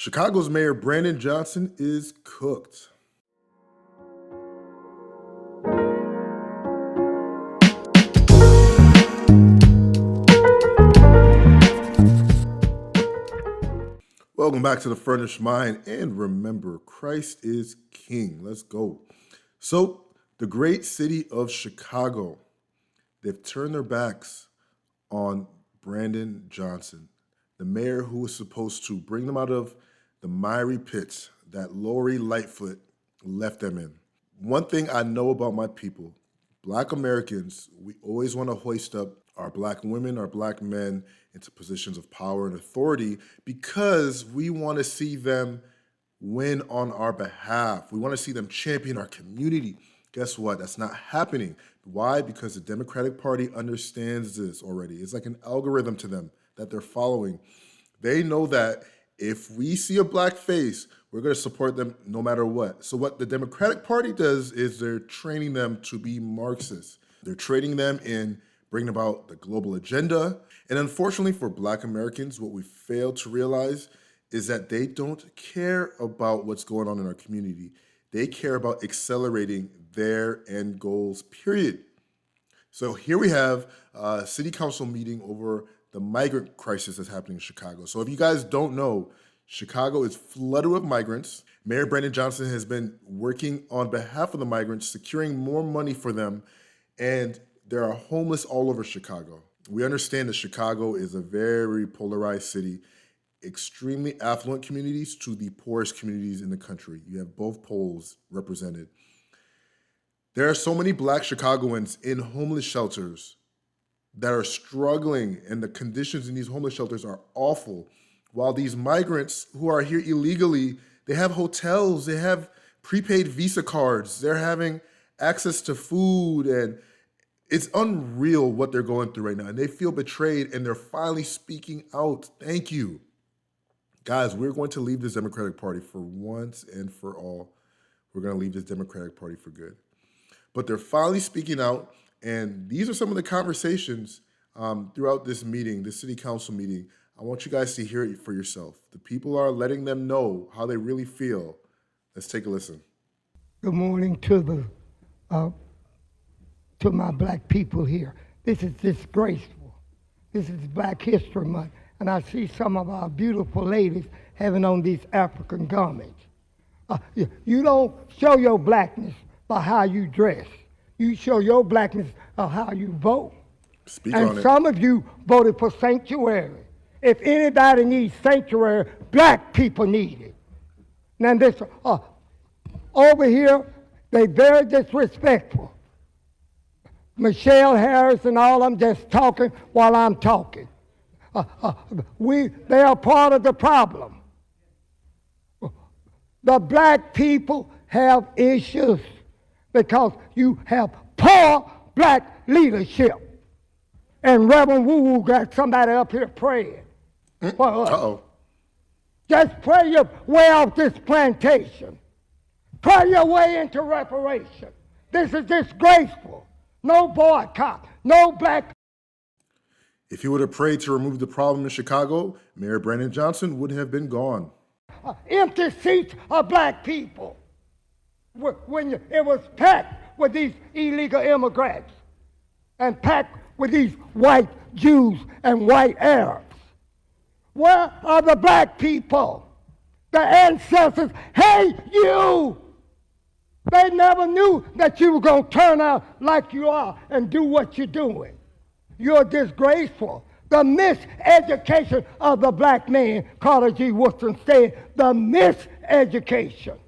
Chicago's Mayor Brandon Johnson is cooked. Welcome back to the Furnished Mind, and remember, Christ is King. Let's go. So, the great city of Chicago, they've turned their backs on Brandon Johnson, the mayor who was supposed to bring them out of the miry pits that Lori Lightfoot left them in. One thing I know about my people, Black Americans, we always want to hoist up our Black women, our Black men into positions of power and authority because we want to see them win on our behalf. We want to see them champion our community. Guess what? That's not happening. Why? Because the Democratic Party understands this already. It's like an algorithm to them that they're following. They know that if we see a Black face, we're going to support them no matter what. So what the Democratic Party does is they're training them to be Marxists. They're training them in bringing about the global agenda. And unfortunately for Black Americans, what we fail to realize is that they don't care about what's going on in our community. They care about accelerating their end goals, period. So here we have a city council meeting over the migrant crisis that's happening in Chicago. So if you guys don't know, Chicago is flooded with migrants. Mayor Brandon Johnson has been working on behalf of the migrants, securing more money for them, and there are homeless all over Chicago. We understand that Chicago is a very polarized city, extremely affluent communities to the poorest communities in the country. You have both poles represented. There are so many Black Chicagoans in homeless shelters that are struggling, and the conditions in these homeless shelters are awful. While these migrants who are here illegally, they have hotels, they have prepaid Visa cards, they're having access to food, and it's unreal what they're going through right now. And they feel betrayed, and they're finally speaking out. Thank you. Guys, we're going to leave this Democratic Party for once and for all. We're going to leave this Democratic Party for good. But they're finally speaking out, and these are some of the conversations throughout this meeting, this city council meeting. I want you guys to hear it for yourself. The people are letting them know how they really feel. Let's take a listen. Good morning to my Black people here. This is disgraceful. This is Black History Month, and I see some of our beautiful ladies having on these African garments. You don't show your Blackness by how you dress. You show your Blackness by how you vote. Speak on it. And some of you voted for sanctuary. If anybody needs sanctuary, Black people need it. Now this, over here, they very disrespectful. Michelle Harris and all of them just talking while I'm talking. They are part of the problem. The Black people have issues because you have poor Black leadership. And Reverend Woo got somebody up here praying for us. Uh-oh. Just pray your way off this plantation. Pray your way into reparation. This is disgraceful. No boycott. No Black. If he would have prayed to remove the problem in Chicago, Mayor Brandon Johnson would have been gone. Empty seats of Black people. When it was packed with these illegal immigrants and packed with these white Jews and white Arabs. Where are the Black people? The ancestors hate you. They never knew that you were going to turn out like you are and do what you're doing. You're disgraceful. The miseducation of the Black man, Carter G. Woodson said, the miseducation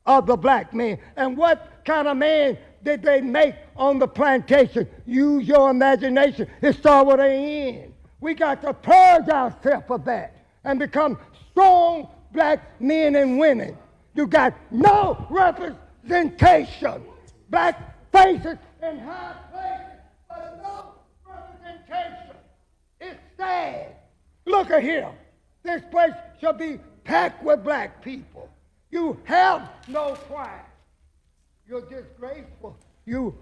of the Black man. And what kind of man did they make on the plantation? Use your imagination. It started with an end. We got to purge ourselves of that and become strong Black men and women. You got no representation. Black faces in high places, but no representation. It's sad. Look at here. This place shall be packed with Black people. You have no pride. You're disgraceful. You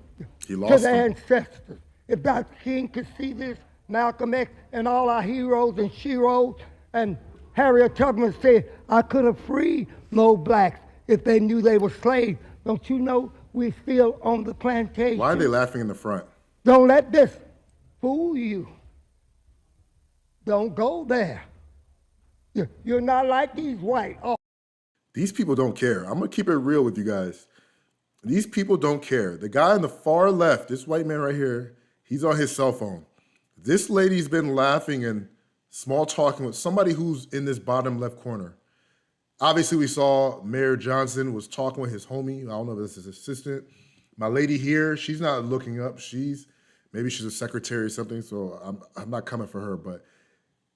He to lost the him. ancestors. If Dr. King could see this, Malcolm X and all our heroes and sheroes and Harriet Tubman said, I could have freed no blacks if they knew they were slaves. Don't you know we still on the plantation? Why are they laughing in the front? Don't let this fool you. Don't go there. You're not like these white. Oh. These people don't care. I'm going to keep it real with you guys. These people don't care. The guy on the far left, this white man right here, he's on his cell phone. This lady's been laughing and small talking with somebody who's in this bottom left corner. Obviously, we saw Mayor Johnson was talking with his homie. I don't know if this is his assistant. My lady here, she's not looking up. Maybe she's a secretary or something, so I'm not coming for her. But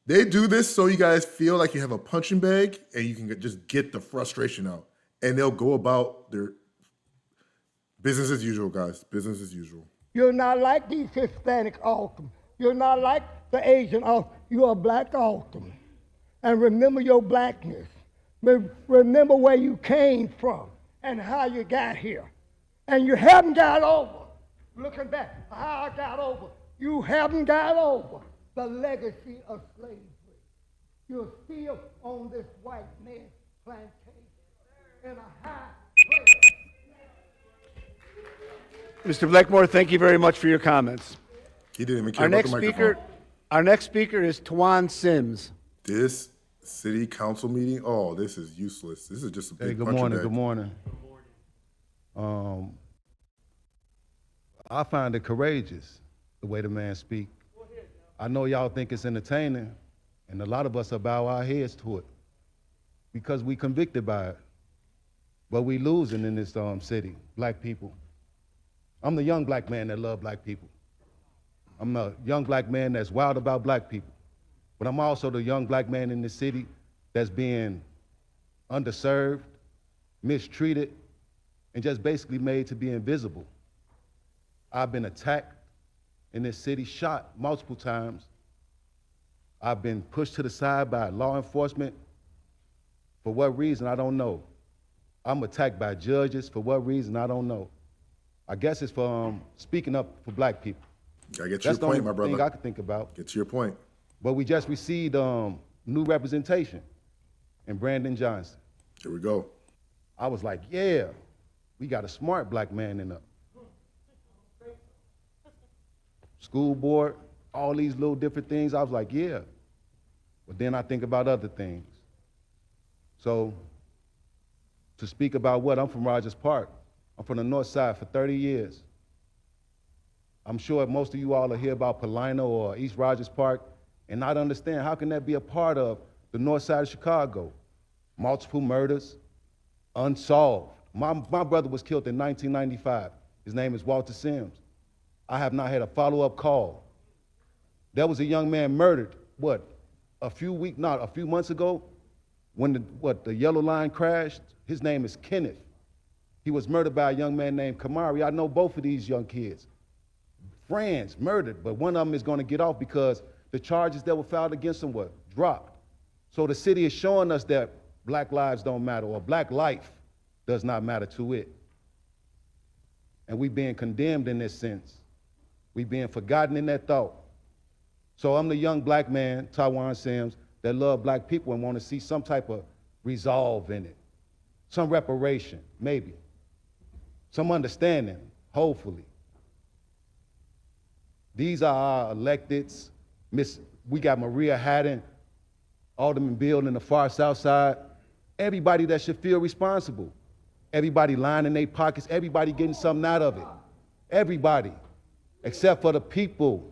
they do this so you guys feel like you have a punching bag and you can just get the frustration out. And they'll go about their business as usual, guys. Business as usual. You're not like these Hispanic Alton. You're not like the Asian Alton. You're a black Alton. And remember your blackness. Remember where you came from and how you got here. And you haven't got over, looking back, how I got over. You haven't got over the legacy of slavery. You're still on this white man's plantation in a high place. Mr. Blackmore, thank you very much for your comments. He didn't even care about the microphone. Our next speaker is Tawan Sims. This city council meeting, oh, this is useless. This is just a big Good punching morning. bag. Good morning. I find it courageous the way the man speak. I know y'all think it's entertaining, and a lot of us will bow our heads to it because we convicted by it. But we losing in this city, black people. I'm the young black man that love black people. I'm the young black man that's wild about black people. But I'm also the young black man in this city that's being underserved, mistreated, and just basically made to be invisible. I've been attacked in this city, shot multiple times. I've been pushed to the side by law enforcement. For what reason, I don't know. I'm attacked by judges. For what reason, I don't know. I guess it's for speaking up for black people. Gotta get to your point, my brother. That's the only thing I can think about. Get to your point. But we just received new representation in Brandon Johnson. Here we go. I was like, yeah, we got a smart black man in the school board, all these little different things. I was like, yeah. But then I think about other things. So to speak about what, I'm from Rogers Park. I'm from the north side for 30 years. I'm sure most of you all are here about Paulina or East Rogers Park and not understand how can that be a part of the north side of Chicago? Multiple murders, unsolved. My brother was killed in 1995. His name is Walter Sims. I have not had a follow-up call. There was a young man murdered, a few months ago when the yellow line crashed. His name is Kenneth. He was murdered by a young man named Kamari. I know both of these young kids. Friends murdered, but one of them is going to get off because the charges that were filed against him were dropped. So the city is showing us that black lives don't matter, or black life does not matter to it. And we being condemned in this sense. We being forgotten in that thought. So I'm the young black man, Tawan Sims, that love black people and want to see some type of resolve in it. Some reparation, maybe. Some understanding, hopefully. These are our electeds. We got Maria Haddon, Alderman Bill in the far south side. Everybody that should feel responsible. Everybody lining their pockets, everybody getting something out of it. Everybody, except for the people.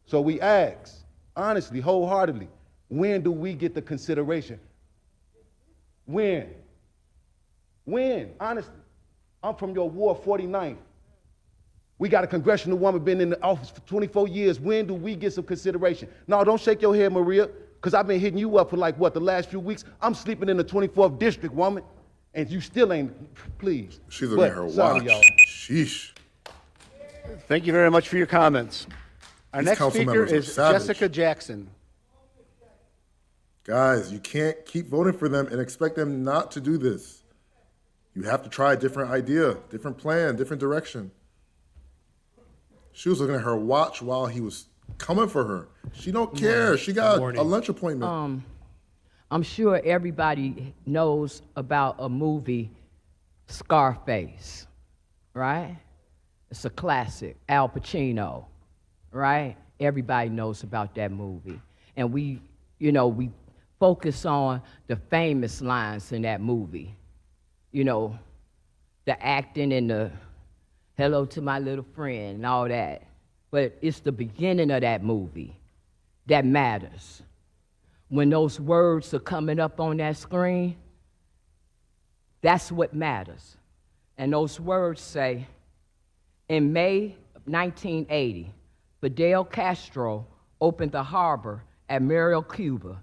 So we ask, honestly, wholeheartedly, when do we get the consideration? When? Honestly, I'm from your Ward 49. We got a congressional woman been in the office for 24 years. When do we get some consideration? No, don't shake your head, Maria, because I've been hitting you up for the last few weeks. I'm sleeping in the 24th district, woman, and you still ain't, please. She's looking at her watch. Sorry, y'all. Sheesh. Thank you very much for your comments. Our These next council speaker members are is savage. Jessica Jackson. Guys, you can't keep voting for them and expect them not to do this. You have to try a different idea, different plan, different direction. She was looking at her watch while he was coming for her. She don't care. She got a lunch appointment. I'm sure everybody knows about a movie, Scarface, right? It's a classic, Al Pacino, right? Everybody knows about that movie. And we focus on the famous lines in that movie. You know, the acting and the hello to my little friend and all that. But it's the beginning of that movie that matters. When those words are coming up on that screen, that's what matters. And those words say, in May of 1980, Fidel Castro opened the harbor at Muriel, Cuba,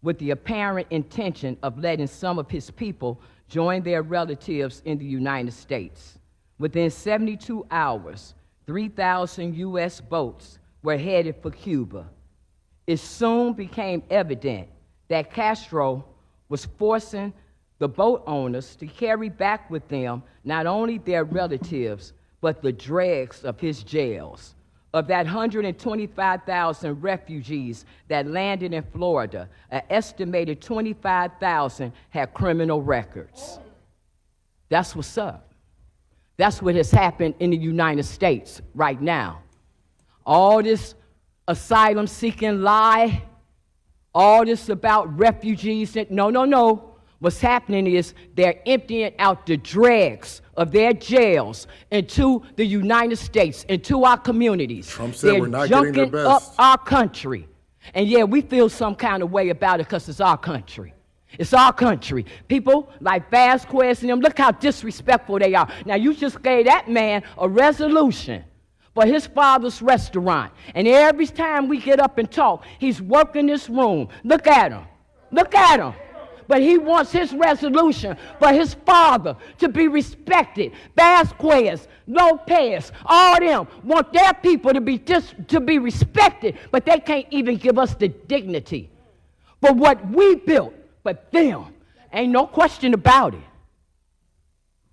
with the apparent intention of letting some of his people join their relatives in the United States. Within 72 hours, 3,000 U.S. boats were headed for Cuba. It soon became evident that Castro was forcing the boat owners to carry back with them not only their relatives, but the dregs of his jails. Of that 125,000 refugees that landed in Florida, an estimated 25,000 had criminal records. That's what's up. That's what has happened in the United States right now. All this asylum-seeking lie, all this about refugees, no. What's happening is they're emptying out the dregs of their jails into the United States, into our communities. Trump said they're we're not getting their junking best. up our country. And yeah, we feel some kind of way about it because it's our country. It's our country. People like Vasquez and them, look how disrespectful they are. Now, you just gave that man a resolution for his father's restaurant. And every time we get up and talk, he's working this room. Look at him. Look at him. But he wants his resolution for his father to be respected. Vasquez, Lopez, all them want their people to be respected, but they can't even give us the dignity for what we built, but them. Ain't no question about it.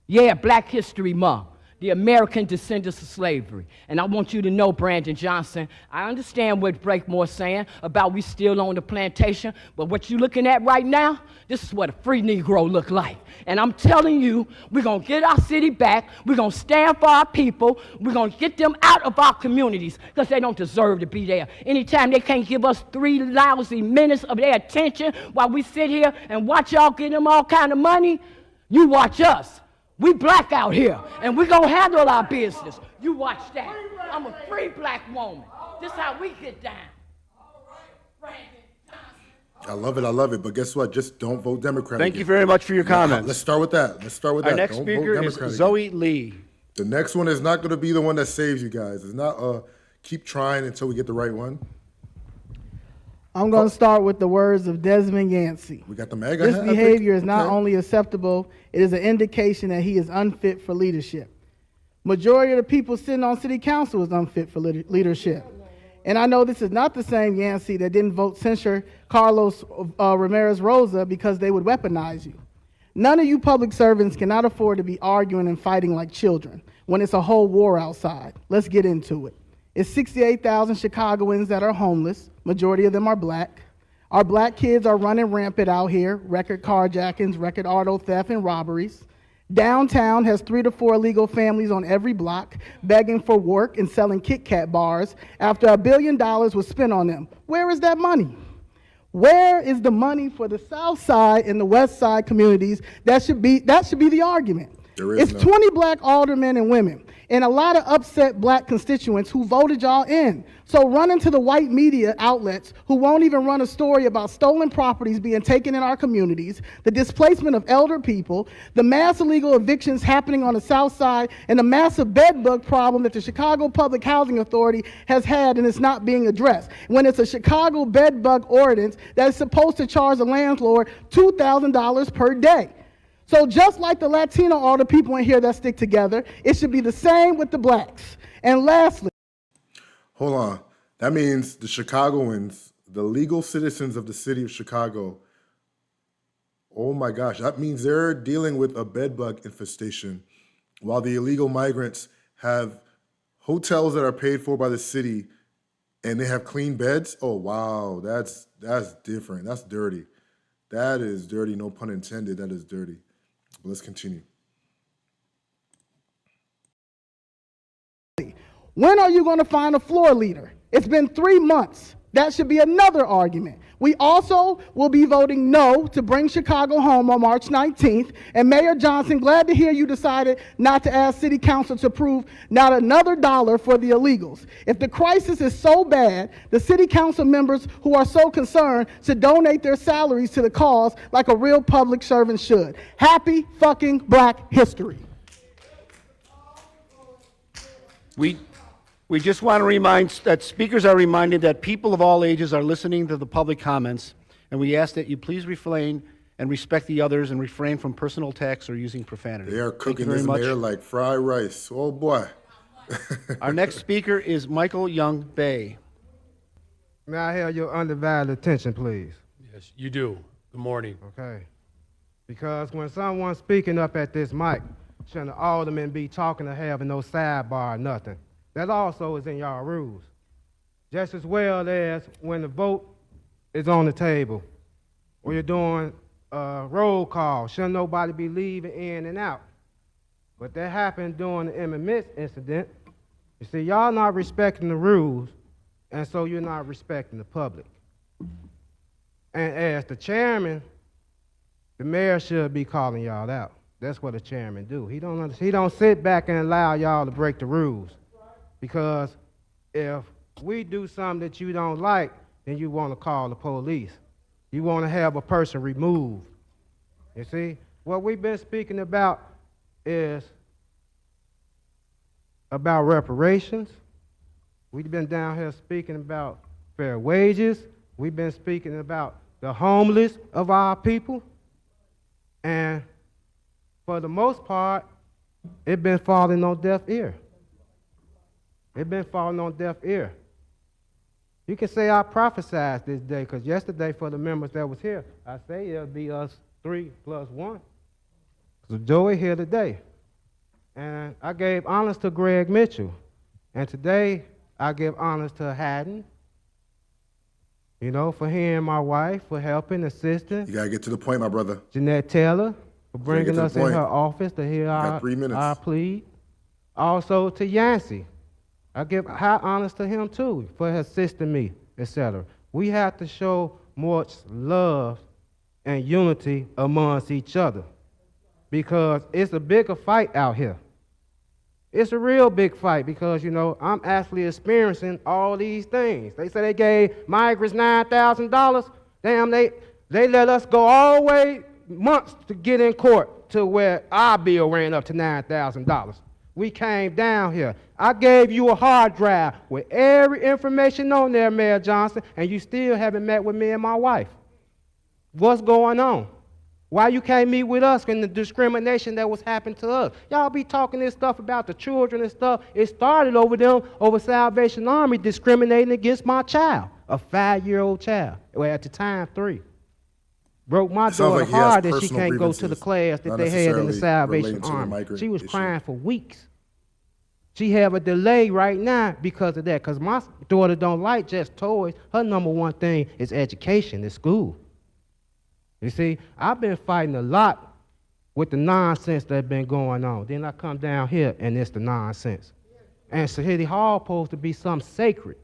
Yeah, Black History Month, the American descendants of slavery. And I want you to know, Brandon Johnson, I understand what Breakmore's saying about we still on the plantation, but what you're looking at right now, this is what a free Negro look like. And I'm telling you, we're going to get our city back. We're going to stand for our people. We're going to get them out of our communities because they don't deserve to be there. Anytime they can't give us 3 lousy minutes of their attention while we sit here and watch y'all get them all kind of money, you watch us. We black out here, and we're going to handle our business. You watch that. I'm a free black woman. This is how we get down. I love it. But guess what? Just don't vote Democrat. Thank you very much for your comments. Let's start with that. Our next Don't speaker vote is Democrat Zoe again. Lee. The next one is not going to be the one that saves you guys. It's not keep trying until we get the right one. I'm going to start with the words of Desmond Yancey. We got the MAGA This hat, I think? behavior is not Okay. only acceptable, it is an indication that he is unfit for leadership. Majority of the people sitting on city council is unfit for leadership. And I know this is not the same Yancey that didn't vote censure Carlos Ramirez Rosa because they would weaponize you. None of you public servants cannot afford to be arguing and fighting like children when it's a whole war outside. Let's get into it. It's 68,000 Chicagoans that are homeless. Majority of them are black. Our black kids are running rampant out here, record carjackings, record auto theft, and robberies. Downtown has 3 to 4 illegal families on every block begging for work and selling Kit Kat bars after $1 billion was spent on them. Where is that money? Where is the money for the South Side and the West Side communities? That should be the argument. There is It's none. 20 black aldermen and women and a lot of upset black constituents who voted y'all in. So run into the white media outlets who won't even run a story about stolen properties being taken in our communities, the displacement of elder people, the mass illegal evictions happening on the South Side, and the massive bed bug problem that the Chicago Public Housing Authority has had and is not being addressed. When it's a Chicago bed bug ordinance that is supposed to charge the landlord $2,000 per day. So just like the Latino, all the people in here that stick together, it should be the same with the blacks. And lastly, Hold on. That means the Chicagoans, the legal citizens of the city of Chicago, oh my gosh, that means they're dealing with a bedbug infestation while the illegal migrants have hotels that are paid for by the city and they have clean beds. Oh wow, that's different. That's dirty. That is dirty, no pun intended. That is dirty. But let's continue. When are you going to find a floor leader? It's been 3 months. That should be another argument. We also will be voting no to bring Chicago home on March 19th. And Mayor Johnson, glad to hear you decided not to ask City Council to approve not another dollar for the illegals. If the crisis is so bad, the City Council members who are so concerned should donate their salaries to the cause like a real public servant should. Happy fucking Black History. We just want to remind that speakers are reminded that people of all ages are listening to the public comments, and we ask that you please refrain and respect the others and refrain from personal attacks or using profanity. They are Thank you cooking very this much. mayor like fried rice. Oh, boy. Our next speaker is Michael Young Bay. May I have your undivided attention, please? Yes, you do. Good morning. Okay. Because when someone's speaking up at this mic, shouldn't the alderman be talking or having no sidebar or nothing? That also is in y'all rules. Just as well as when the vote is on the table, or you're doing a roll call, shouldn't nobody be leaving in and out. But that happened during the Emmett incident. You see, y'all not respecting the rules, and so you're not respecting the public. And as the chairman, the mayor should be calling y'all out. That's what a chairman do. He don't sit back and allow y'all to break the rules. Because if we do something that you don't like, then you want to call the police. You want to have a person removed. You see? What we've been speaking about is about reparations. We've been down here speaking about fair wages. We've been speaking about the homeless of our people. And for the most part, it's been falling on deaf ear. It's been falling on deaf ear. You can say I prophesied this day, because yesterday for the members that was here, I say it'll be us 3 plus 1. So Joey here today. And I gave honors to Greg Mitchell. And today I give honors to Haddon, you know, for hearing my wife, for helping, assisting. You got to get to the point, my brother. Jeanette Taylor, for bringing us in point. her office to hear got 3 minutes. our plea. Also to Yancey. I give high honors to him too for assisting me, etc. We have to show more love and unity amongst each other, because it's a bigger fight out here. It's a real big fight because, you know, I'm actually experiencing all these things. They say they gave migrants $9,000. Damn, they let us go all the way months to get in court to where our bill ran up to $9,000. We came down here. I gave you a hard drive with every information on there, Mayor Johnson, and you still haven't met with me and my wife. What's going on? Why you can't meet with us and the discrimination that was happening to us? Y'all be talking this stuff about the children and stuff. It started over them, over Salvation Army discriminating against my child, a 5-year-old child. Well, at the time, 3. Broke my daughter hard that she can't go to the class that they had in the Salvation Army. She was crying for weeks. She have a delay right now because of that, because my daughter don't like just toys. Her number one thing is education at school. You see, I've been fighting a lot with the nonsense that's been going on. Then I come down here and it's the nonsense. And City Hall supposed to be something sacred,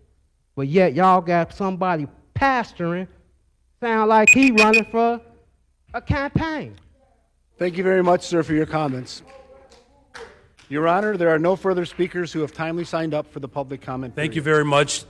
but yet y'all got somebody pastoring, sound like he running for a campaign. Thank you very much, sir, for your comments. Your Honor, there are no further speakers who have timely signed up for the public comment period. Thank you very much.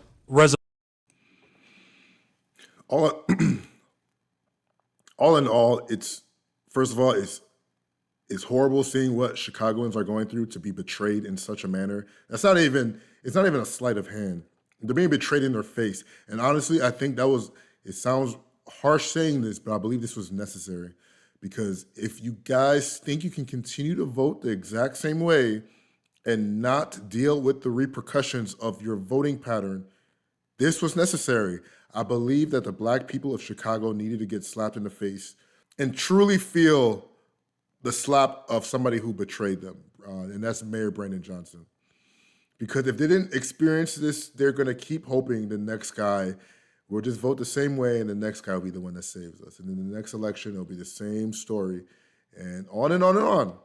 All in all, it's first of all, it's horrible seeing what Chicagoans are going through to be betrayed in such a manner. It's not even a sleight of hand. They're being betrayed in their face. And honestly, I think it sounds harsh saying this, but I believe this was necessary. Because if you guys think you can continue to vote the exact same way and not deal with the repercussions of your voting pattern, this was necessary. I believe that the Black people of Chicago needed to get slapped in the face and truly feel the slap of somebody who betrayed them, and that's Mayor Brandon Johnson. Because if they didn't experience this, they're going to keep hoping the next guy We'll just vote the same way, and the next guy will be the one that saves us. And in the next election, it'll be the same story, and on and on and on.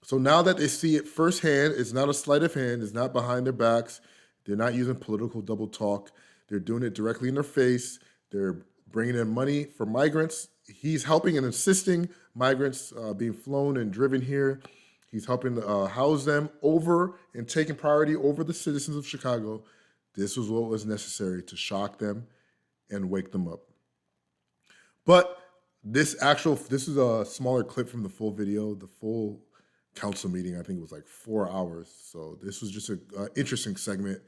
So now that they see it firsthand, it's not a sleight of hand, it's not behind their backs. They're not using political double talk. They're doing it directly in their face. They're bringing in money for migrants. He's helping and assisting migrants being flown and driven here. He's helping house them over and taking priority over the citizens of Chicago. This was what was necessary to shock them and wake them up. But this is a smaller clip from the full video. The full council meeting, I think it was like 4 hours. So this was just an interesting segment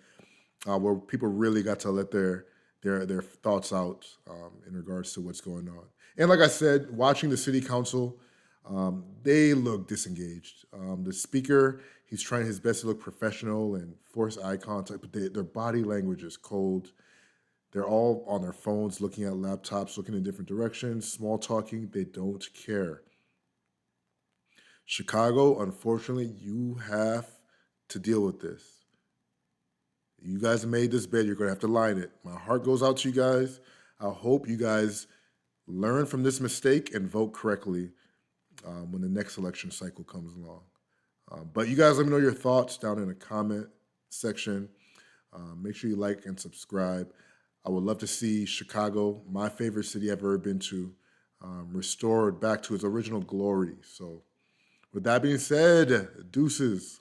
where people really got to let their thoughts out in regards to what's going on. And like I said, watching the city council, they look disengaged. The speaker, he's trying his best to look professional and force eye contact, but their body language is cold. They're all on their phones, looking at laptops, looking in different directions, small talking. They don't care. Chicago, unfortunately, you have to deal with this. You guys made this bed, you're going to have to line it. My heart goes out to you guys. I hope you guys learn from this mistake and vote correctly when the next election cycle comes along. But you guys let me know your thoughts down in the comment section. Make sure you like and subscribe. I would love to see Chicago, my favorite city I've ever been to, restored back to its original glory. So with that being said, deuces.